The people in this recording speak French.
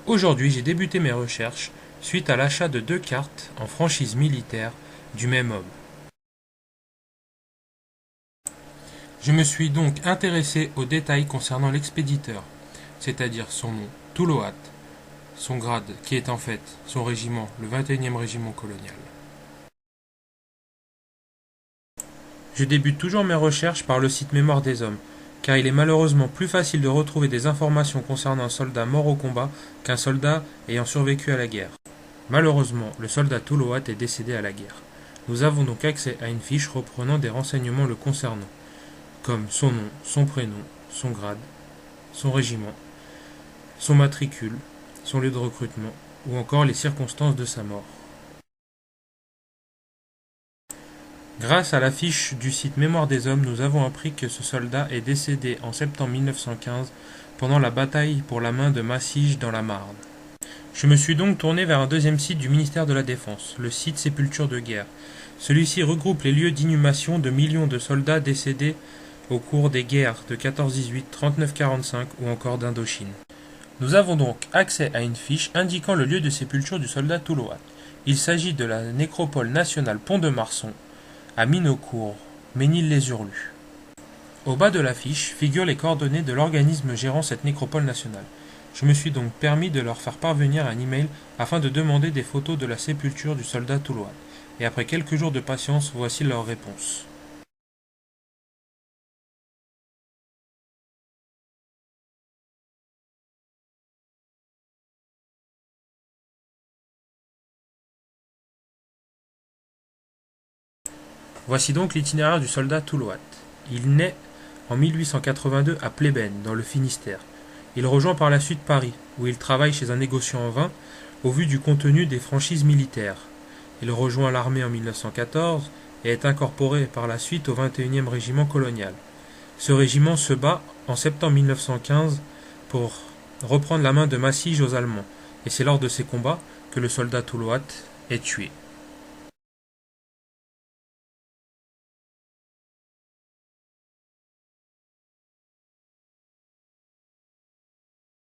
Aujourd'hui, j'ai débuté mes recherches suite à l'achat de 2 cartes en franchise militaire du même homme. Je me suis donc intéressé aux détails concernant l'expéditeur, c'est-à-dire son nom, Touloat, son grade, qui est en fait son régiment, le 21e régiment colonial. Je débute toujours mes recherches par le site Mémoire des Hommes, car il est malheureusement plus facile de retrouver des informations concernant un soldat mort au combat qu'un soldat ayant survécu à la guerre. Malheureusement, le soldat Touloat est décédé à la guerre. Nous avons donc accès à une fiche reprenant des renseignements le concernant, comme son nom, son prénom, son grade, son régiment, son matricule, son lieu de recrutement, ou encore les circonstances de sa mort. Grâce à la fiche du site Mémoire des Hommes, nous avons appris que ce soldat est décédé en septembre 1915 pendant la bataille pour la main de Massige dans la Marne. Je me suis donc tourné vers un deuxième site du ministère de la Défense, le site Sépulture de guerre. Celui-ci regroupe les lieux d'inhumation de millions de soldats décédés au cours des guerres de 14-18, 39-45 ou encore d'Indochine. Nous avons donc accès à une fiche indiquant le lieu de sépulture du soldat Touloat. Il s'agit de la nécropole nationale Pont-de-Marson, à Minocourt, Ménil-les-Hurlus. Au bas de la fiche figurent les coordonnées de l'organisme gérant cette nécropole nationale. Je me suis donc permis de leur faire parvenir un email afin de demander des photos de la sépulture du soldat Touloat. Et après quelques jours de patience, voici leur réponse. Voici donc l'itinéraire du soldat Touloat. Il naît en 1882 à Plébène, dans le Finistère. Il rejoint par la suite Paris, où il travaille chez un négociant en vin, au vu du contenu des franchises militaires. Il rejoint l'armée en 1914 et est incorporé par la suite au 21e régiment colonial. Ce régiment se bat en septembre 1915 pour reprendre la main de Massige aux Allemands, et c'est lors de ces combats que le soldat Touloat est tué.